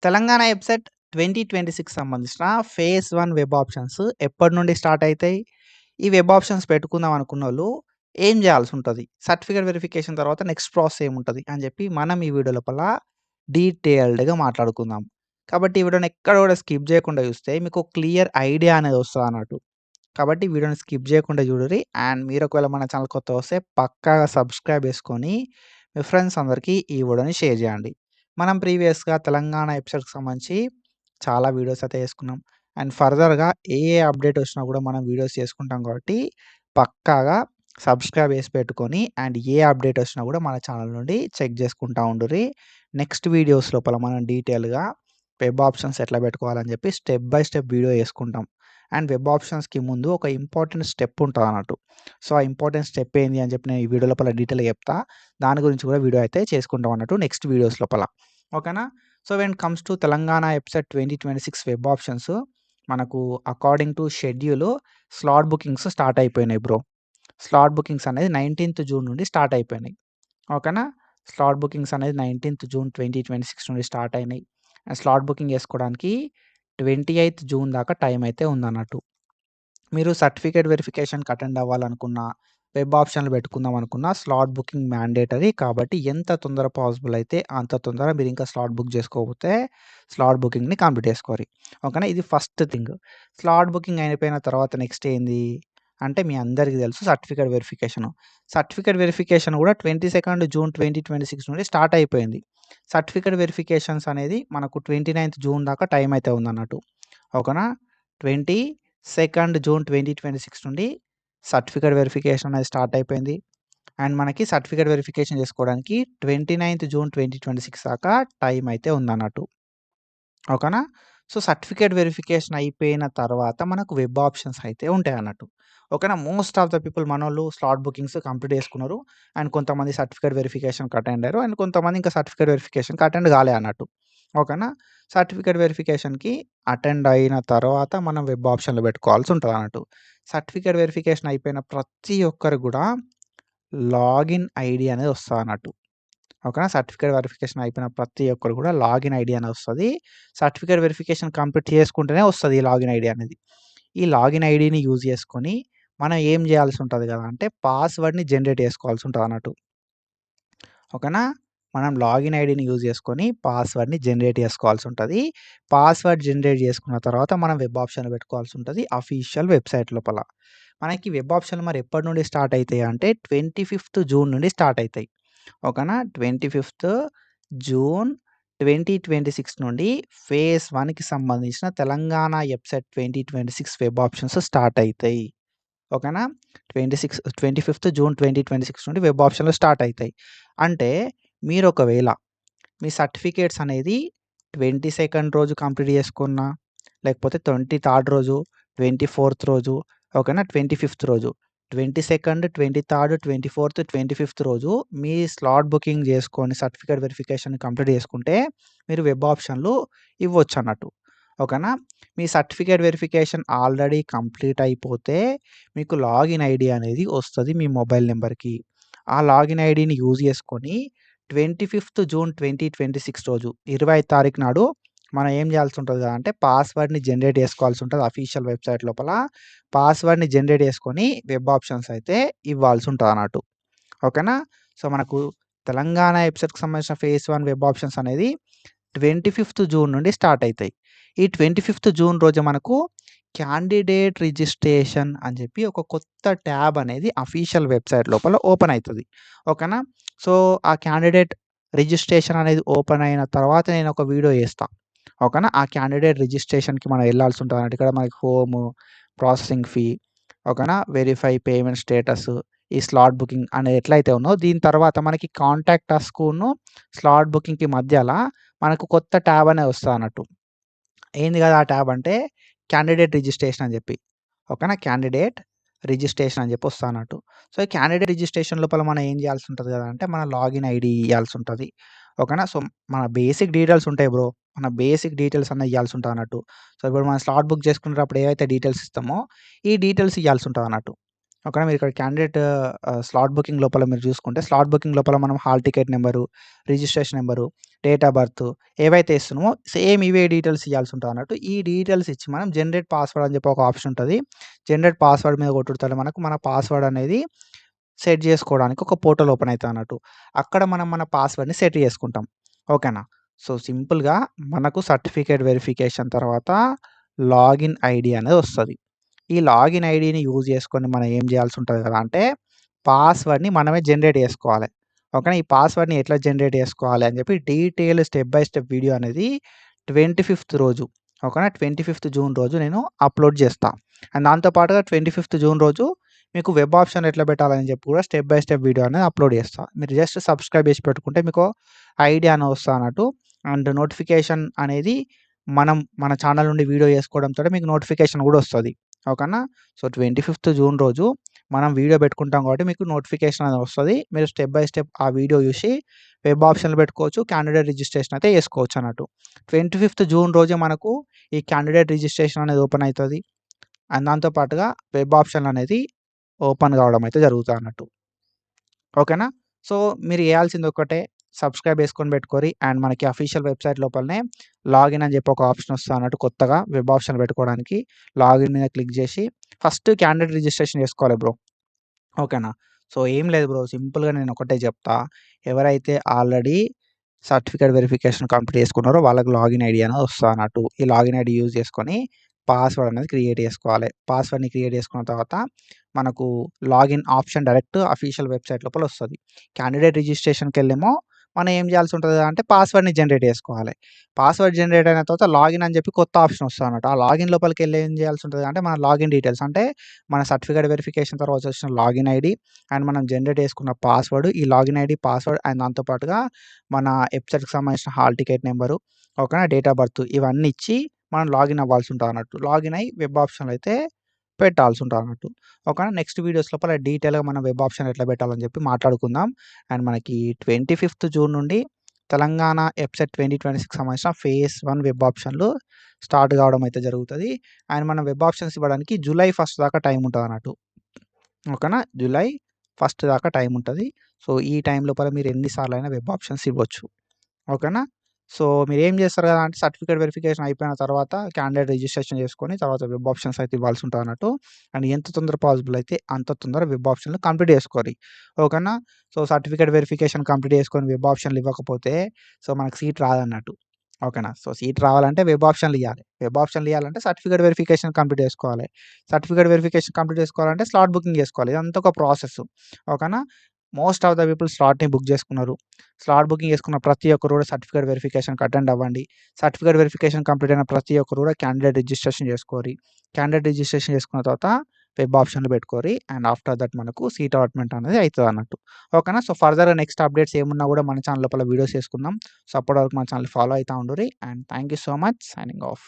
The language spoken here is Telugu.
తెలంగాణ వెబ్‌సైట్ 2026 సంబంధించిన ఫేజ్ 1 వెబ్ ఆప్షన్స్ ఎప్పటి నుండి స్టార్ట్ అయితాయి? ఈ వెబ్ ఆప్షన్స్ పెట్టుకుందాం అనుకున్నోళ్ళు ఏం చేయాల్సుంటది? సర్టిఫికేట్ వెరిఫికేషన్ తర్వాత నెక్స్ట్ ప్రాసెస్ ఏముంటది? అని చెప్పి మనం ఈ వీడియో లోపల డీటెయిల్డ్‌గా మాట్లాడుకుందాం. కాబట్టి ఈ వీడియోని ఎక్కడ కూడా స్కిప్ చేయకుండా చూస్తే మీకు క్లియర్ ఐడియా అనేది వస్తదన్నట్టు. కాబట్టి వీడియోని స్కిప్ చేయకుండా చూడుర్రి. అండ్ మీరు ఒకవేళ మన ఛానల్ కొత్తగా వస్తే పక్కాగా సబ్స్క్రైబ్ చేసుకొని మీ ఫ్రెండ్స్ అందరికీ ఈ వీడియోని షేర్ చేయండి. మనం ప్రీవియస్‌గా తెలంగాణ వెబ్‌సైట్‌కి సంబంధించి చాలా వీడియోస్ అయితే చేసుకున్నాం. అండ్ ఫర్దర్‌గా ఏ అప్డేట్ వచ్చినా కూడా మనం వీడియోస్ చేసుకుంటాం కాబట్టి పక్కాగా సబ్స్క్రైబ్ చేసి పెట్టుకొని అండ్ ఏ అప్డేట్ వచ్చినా కూడా మన ఛానల్ నుండి చెక్ చేసుకుంటా ఉండుర్రి. నెక్స్ట్ వీడియోస్ లోపల మనం డీటెయిల్‌గా వెబ్ ఆప్షన్స్ ఎట్లా పెట్టుకోవాలని చెప్పి స్టెప్ బై స్టెప్ వీడియో చేసుకుంటాం. అండ్ వెబ్ ఆప్షన్స్‌కి ముందు ఒక ఇంపార్టెంట్ స్టెప్ ఉంటదన్నట్టు. సో, ఆ ఇంపార్టెంట్ స్టెప్ ఏంది అని చెప్పి నేను ఈ వీడియో లోపల డీటెయిల్‌గా చెప్తా. దాని గురించి కూడా వీడియో అయితే చేసుకుంటాం అన్నట్టు నెక్స్ట్ వీడియోస్ లోపల. ఓకేనా? So, when it comes to Telangana website 2026 web options మనకు according to schedule slot bookings start అయిపోయినాయి బ్రో. స్లాట్ బుకింగ్స్ అనేది 19థ్ జూన్ నుండి స్టార్ట్ అయిపోయినాయి. ఓకేనా? స్లాట్ బుకింగ్స్ అనేది 19థ్ జూన్ 2026 నుండి స్టార్ట్ అయినాయి. అండ్ స్లాట్ బుకింగ్ చేసుకోవడానికి 28థ్ జూన్ దాకా టైం అయితే ఉందన్నట్టు. మీరు సర్టిఫికేట్ వెరిఫికేషన్‌కి అటెండ్ అవ్వాలనుకున్నా, వెబ్ ఆప్షన్‌లు పెట్టుకుందాం అనుకున్నా స్లాట్ బుకింగ్ మ్యాండేటరీ. కాబట్టి ఎంత తొందర పాసిబుల్ అయితే అంత తొందర మీరు ఇంకా స్లాట్ బుక్ చేసుకోకపోతే స్లాట్ బుకింగ్‌ని కంప్లీట్ చేసుకోరి. ఓకేనా? ఇది ఫస్ట్ థింగ్. స్లాట్ బుకింగ్ అయిపోయిన తర్వాత నెక్స్ట్ ఏంది? అంటే మీ అందరికీ తెలుసు సర్టిఫికేట్ వెరిఫికేషను. సర్టిఫికేట్ వెరిఫికేషన్ కూడా 22nd జూన్ 2026 నుండి స్టార్ట్ అయిపోయింది. సర్టిఫికేట్ వెరిఫికేషన్స్ అనేది మనకు 29th జూన్ దాకా టైం అయితే ఉందన్నట్టు. ఓకేనా? 22nd జూన్ 2026 నుండి సర్టిఫికేట్ వెరిఫికేషన్ అనేది స్టార్ట్ అయిపోయింది. అండ్ మనకి సర్టిఫికేట్ వెరిఫికేషన్ చేసుకోవడానికి 29th జూన్ 2026 దాకా టైం అయితే ఉందన్నట్టు. ఓకేనా? సో, సర్టిఫికేట్ వెరిఫికేషన్ అయిపోయిన తర్వాత మనకు వెబ్ ఆప్షన్స్ అయితే ఉంటాయన్నట్టు. ఓకేనా? మోస్ట్ ఆఫ్ ద పీపుల్ మనోళ్ళు స్లాట్ బుకింగ్స్ కంప్లీట్ చేసుకున్నారు. అండ్ కొంతమంది సర్టిఫికేట్ వెరిఫికేషన్‌కి అటెండ్ అయ్యారు. అండ్ కొంతమంది ఇంకా సర్టిఫికేట్ వెరిఫికేషన్‌కి అటెండ్ కాలే అన్నట్టు. ఓకేనా? సర్టిఫికేట్ వెరిఫికేషన్‌కి అటెండ్ అయిన తర్వాత మనం వెబ్ ఆప్షన్‌లో పెట్టుకోవాల్సి ఉంటదన్నట్టు. సర్టిఫికేట్ వెరిఫికేషన్ అయిపోయిన ప్రతి ఒక్కరికి కూడా లాగిన్ ఐడీ అనేది వస్తదన్నట్టు. ఓకేనా? సర్టిఫికేట్ వెరిఫికేషన్ అయిపోయిన ప్రతి ఒక్కరు కూడా లాగిన్ ఐడీ అని వస్తది. సర్టిఫికేట్ వెరిఫికేషన్ కంప్లీట్ చేసుకుంటేనే వస్తది ఈ లాగిన్ ఐడీ అనేది. ఈ లాగిన్ ఐడీని యూజ్ చేసుకొని మనం ఏం చేయాల్సి ఉంటది కదా! అంటే పాస్వర్డ్‌ని జనరేట్ చేసుకోవాల్సి ఉంటదన్నట్టు. ఓకేనా? మనం లాగిన్ ఐడీని యూజ్ చేసుకొని పాస్వర్డ్‌ని జనరేట్ చేసుకోవాల్సి ఉంటది. పాస్వర్డ్ జనరేట్ చేసుకున్న తర్వాత మనం వెబ్ ఆప్షన్‌లో పెట్టుకోవాల్సి ఉంటది అఫీషియల్ వెబ్‌సైట్ లోపల. మనకి వెబ్ ఆప్షన్‌లు మరి ఎప్పటి నుండి స్టార్ట్ అయితాయి అంటే 25th జూన్ నుండి స్టార్ట్ అయితాయి. ఓకేనా? 25th జూన్ 2026 నుండి ఫేజ్ 1కి సంబంధించిన Telangana website 2026 web options start అయితాయి. ఓకేనా? 25th జూన్ 2026 నుండి వెబ్ ఆప్షన్‌లు స్టార్ట్ అయితాయి. అంటే మీరు ఒకవేళ మీ సర్టిఫికేట్స్ అనేది 22nd రోజు కంప్లీట్ చేసుకున్నా, లేకపోతే 23rd రోజు, 24th రోజు, ఓకేనా? 25th రోజు. 22nd, 23rd, 24th, 25th రోజు మీ స్లాట్ బుకింగ్ చేసుకొని సర్టిఫికేట్ వెరిఫికేషన్ కంప్లీట్ చేసుకుంటే మీరు వెబ్ ఆప్షన్‌లు ఇవ్వొచ్చన్నట్టు. ఓకేనా? మీ సర్టిఫికేట్ వెరిఫికేషన్ ఆల్రెడీ కంప్లీట్ అయిపోతే మీకు లాగిన్ ఐడీ అనేది వస్తది మీ మొబైల్ నంబర్‌కి. ఆ లాగిన్ ఐడీని యూజ్ చేసుకొని 25th జూన్ 2026 రోజు 25 తారీఖు నాడు మనం ఏం చేయాల్సి ఉంటది అంటే పాస్వర్డ్‌ని జనరేట్ చేసుకోవాల్సి ఉంటది అఫీషియల్ వెబ్‌సైట్ లోపల. పాస్వర్డ్‌ని జనరేట్ చేసుకొని వెబ్ ఆప్షన్స్ అయితే ఇవ్వాల్సి ఉంటదన్నట్టు. ఓకేనా? సో, మనకు తెలంగాణ వెబ్‌సైట్‌కి సంబంధించిన ఫేజ్ 1 వెబ్ ఆప్షన్స్ అనేది 25th జూన్ నుండి స్టార్ట్ అయితాయి. ఈ 25th జూన్ రోజు మనకు క్యాండిడేట్ రిజిస్ట్రేషన్ అని చెప్పి ఒక కొత్త ట్యాబ్ అనేది అఫీషియల్ వెబ్‌సైట్ లోపల ఓపెన్ అయితది. ఓకేనా? సో, ఆ క్యాండిడేట్ రిజిస్ట్రేషన్ అనేది ఓపెన్ అయిన తర్వాత నేను ఒక వీడియో చేస్తా. ఓకేనా? ఆ క్యాండిడేట్ రిజిస్ట్రేషన్‌కి మనం ఎళ్ళాల్సి ఉంటదన్నట్టు. ఇక్కడ మనకి హోము, ప్రాసెసింగ్ ఫీ, ఓకేనా? వెరిఫై పేమెంట్ స్టేటస్, ఈ స్లాట్ బుకింగ్ అనేది ఎట్లయితే ఉందో దీని తర్వాత మనకి కాంటాక్ట్ అస్‌కును స్లాట్ బుకింగ్‌కి మధ్యల మనకు కొత్త ట్యాబ్ అనేది వస్తదన్నట్టు. ఏంది కదా ఆ ట్యాబ్ అంటే క్యాండిడేట్ రిజిస్ట్రేషన్ అని చెప్పి. ఓకేనా? క్యాండిడేట్ రిజిస్ట్రేషన్ అని చెప్పి వస్తదన్నట్టు. సో, ఈ క్యాండిడేట్ రిజిస్ట్రేషన్ లోపల మనం ఏం చేయాల్సి ఉంటది కదా! అంటే మన లాగిన్ ఐడీ ఇయ్యాల్సి ఉంటది. ఓకేనా? సో, మన బేసిక్ డీటెయిల్స్ ఉంటాయి బ్రో. మన బేసిక్ డీటెయిల్స్ అన్నీ ఇయ్యాల్సి ఉంటదన్నట్టు. సో, ఇప్పుడు మనం స్లాట్ బుక్ చేసుకునేటప్పుడు ఏవైతే డీటెయిల్స్ ఇస్తామో ఈ డీటెయిల్స్ ఇయ్యాల్సి ఉంటదన్నట్టు. ఓకేనా. మీరు ఇక్కడ క్యాండిడేట్ స్లాట్ బుకింగ్ లోపల మీరు చూసుకుంటే, స్లాట్ బుకింగ్ లోపల మనం hall ticket number, registration number, date of birth ఏవైతే ఇస్తున్నామో సేమ్ ఇవే డీటెయిల్స్ ఇయ్యాల్సి ఉంటదన్నట్టు. ఈ డీటెయిల్స్ ఇచ్చి మనం జనరేట్ పాస్వర్డ్ అని చెప్పి ఒక ఆప్షన్ ఉంటది. జనరేట్ పాస్వర్డ్ మీద కొట్టుడుతోనే మనకు మన పాస్వర్డ్ అనేది సెట్ చేసుకోవడానికి ఒక పోర్టల్ ఓపెన్ అయితదన్నట్టు. అక్కడ మనం మన పాస్వర్డ్‌ని సెట్ చేసుకుంటాం. ఓకేనా. సో, సింపుల్‌గా మనకు సర్టిఫికేట్ వెరిఫికేషన్ తర్వాత లాగిన్ ఐడీ అనేది వస్తది. ఈ లాగిన్ ఐడీని యూజ్ చేసుకొని మనం ఏం చేయాల్సి ఉంటది కదా అంటే, పాస్వర్డ్‌ని మనమే జనరేట్ చేసుకోవాలి. ఓకేనా. ఈ పాస్వర్డ్‌ని ఎట్లా జనరేట్ చేసుకోవాలి అని చెప్పి detail step by step video అనేది 25థ్ రోజు ఓకేనా. 25థ్ జూన్ రోజు నేను అప్‌లోడ్ చేస్తా. అండ్ దాంతో పాటుగా 25థ్ జూన్ రోజు మీకు వెబ్ ఆప్షన్ ఎట్లా పెట్టాలని చెప్పి కూడా స్టెప్ బై స్టెప్ వీడియో అనేది అప్‌లోడ్ చేస్తా. మీరు జస్ట్ సబ్స్క్రైబ్ చేసి పెట్టుకుంటే మీకు ఐడియా అనేది వస్తదన్నట్టు. అండ్ నోటిఫికేషన్ అనేది మన ఛానల్ నుండి వీడియో చేసుకోవడంతోటే మీకు నోటిఫికేషన్ కూడా వస్తది. ఓకేనా. సో, 25థ్ జూన్ రోజు మనం వీడియో పెట్టుకుంటాం కాబట్టి మీకు నోటిఫికేషన్ అనేది వస్తది. మీరు స్టెప్ బై స్టెప్ ఆ వీడియో చూసి వెబ్ ఆప్షన్‌లు పెట్టుకోవచ్చు. క్యాండిడేట్ రిజిస్ట్రేషన్ అయితే చేసుకోవచ్చన్నట్టు. 25థ్ జూన్ రోజే మనకు ఈ క్యాండిడేట్ రిజిస్ట్రేషన్ అనేది ఓపెన్ అయితది. అండ్ దాంతో పాటుగా వెబ్ ఆప్షన్ అనేది ఓపెన్ కావడం అయితే జరుగుతదన్నట్టు. ఓకేనా. సో, మీరు చేయాల్సింది ఒక్కటే సబ్స్క్రైబ్ చేసుకొని పెట్టుకోరి. అండ్ మనకి అఫీషియల్ వెబ్‌సైట్ లోపలనే లాగిన్ అని చెప్పి ఒక ఆప్షన్ వస్తదన్నట్టు కొత్తగా వెబ్ ఆప్షన్ పెట్టుకోవడానికి. లాగిన్ మీద క్లిక్ చేసి ఫస్ట్ క్యాండిడేట్ రిజిస్ట్రేషన్ చేసుకోవాలి బ్రో. ఓకేనా. సో, ఏం లేదు బ్రో సింపుల్‌గా నేను ఒకటే చెప్తా. ఎవరైతే ఆల్రెడీ సర్టిఫికేట్ వెరిఫికేషన్ కంప్లీట్ చేసుకున్నారో వాళ్ళకి లాగిన్ ఐడీ అనేది వస్తదన్నట్టు. ఈ లాగిన్ ఐడీ యూజ్ చేసుకొని పాస్వర్డ్ అనేది క్రియేట్ చేసుకోవాలి. పాస్వర్డ్‌ని క్రియేట్ చేసుకున్న తర్వాత మనకు login option direct official website లోపల వస్తది. క్యాండిడేట్ రిజిస్ట్రేషన్‌కెళ్ళేమో మనం ఏం చేయాల్సి ఉంటది అంటే పాస్వర్డ్‌ని జనరేట్ చేసుకోవాలి. పాస్వర్డ్ జనరేట్ అయిన తర్వాత లాగిన్ అని చెప్పి కొత్త ఆప్షన్ వస్తదన్నట్టు. ఆ లాగిన్ లోపలికెళ్ళి ఏం చేయాల్సి ఉంటది అంటే మన లాగిన్ డీటెయిల్స్ అంటే మన సర్టిఫికేట్ వెరిఫికేషన్ తర్వాత వచ్చిన లాగిన్ ఐడీ అండ్ మనం జనరేట్ చేసుకున్న పాస్వర్డ్, ఈ లాగిన్ ఐడీ, పాస్వర్డ్ అండ్ దాంతో పాటుగా మన వెబ్‌సైట్‌కి సంబంధించిన హాల్ టికెట్ నంబరు, ఓకేనా, డేట్ ఆఫ్ బర్త్ ఇవన్నీ ఇచ్చి మనం లాగిన్ అవ్వాల్సి ఉంటదన్నట్టు. లాగిన్ అయ్యి వెబ్ ఆప్షన్‌లో అయితే పెట్టాల్సి ఉంటదన్నట్టు. ఓకేనా. నెక్స్ట్ వీడియోస్ లోపల డీటెయిల్‌గా మనం వెబ్ ఆప్షన్ ఎట్లా పెట్టాలని చెప్పి మాట్లాడుకుందాం. అండ్ మనకి 25థ్ జూన్ నుండి తెలంగాణ ఎబ్సెట్ 2026 సంబంధించిన ఫేజ్ 1 వెబ్ ఆప్షన్‌లు స్టార్ట్ కావడం అయితే జరుగుతది. అండ్ మనం వెబ్ ఆప్షన్స్ ఇవ్వడానికి జూలై 1 దాకా టైం ఉంటదన్నట్టు. ఓకేనా. జూలై 1 దాకా టైం ఉంటది. సో, ఈ టైం లోపల మీరు ఎన్ని సార్లైనా వెబ్ ఆప్షన్స్ ఇవ్వచ్చు. ఓకేనా. సో, మీరేం చేస్తారు కదా అంటే సర్టిఫికేట్ వెరిఫికేషన్ అయిపోయిన తర్వాత క్యాండిడేట్ రిజిస్ట్రేషన్ చేసుకొని తర్వాత వెబ్ ఆప్షన్స్ అయితే ఇవ్వాల్సి ఉంటదన్నట్టు. అండ్ ఎంత తొందర పాసిబుల్ అయితే అంత తొందర వెబ్ ఆప్షన్‌లు కంప్లీట్ చేసుకోరి. ఓకేనా. సో, సర్టిఫికేట్ వెరిఫికేషన్ కంప్లీట్ చేసుకొని వెబ్ ఆప్షన్‌లు ఇవ్వకపోతే సో, మనకు సీట్ రాదన్నట్టు. ఓకేనా. సో, సీట్ రావాలంటే వెబ్ ఆప్షన్‌లు ఇయ్యాలి. వెబ్ ఆప్షన్‌లు ఇయ్యాలంటే సర్టిఫికేట్ వెరిఫికేషన్ కంప్లీట్ చేసుకోవాలి. సర్టిఫికేట్ వెరిఫికేషన్ కంప్లీట్ చేసుకోవాలంటే స్లాట్ బుకింగ్ చేసుకోవాలి. ఇదంతా ఒక ప్రాసెస్. ఓకేనా. మోస్ట్ ఆఫ్ ద పీపుల్ స్లాట్‌ని బుక్ చేసుకున్నారు. స్లాట్ బుకింగ్ చేసుకున్న ప్రతి ఒక్కరు కూడా సర్టిఫికేట్ వెరిఫికేషన్‌కి అటెండ్ అవ్వండి. సర్టిఫికేట్ వెరిఫికేషన్ కంప్లీట్ అయిన ప్రతి ఒక్కరు కూడా క్యాండిడేట్ రిజిస్ట్రేషన్ చేసుకోరి. క్యాండిడేట్ రిజిస్ట్రేషన్ చేసుకున్న తర్వాత వెబ్ ఆప్షన్‌లు పెట్టుకోరి. అండ్ ఆఫ్టర్ దట్ మనకు సీట్ అలాట్‌మెంట్ అనేది అయితదన్నట్టు. ఓకేనా. సో, ఫర్దర్‌గా నెక్స్ట్ అప్డేట్స్ ఏమున్నా కూడా మన ఛానల్ లోపల వీడియోస్ చేసుకుందాం. సో, అప్పటి వరకు మన ఛానల్ ఫాలో అయితా ఉండుర్రి. And thank you so much. Signing of.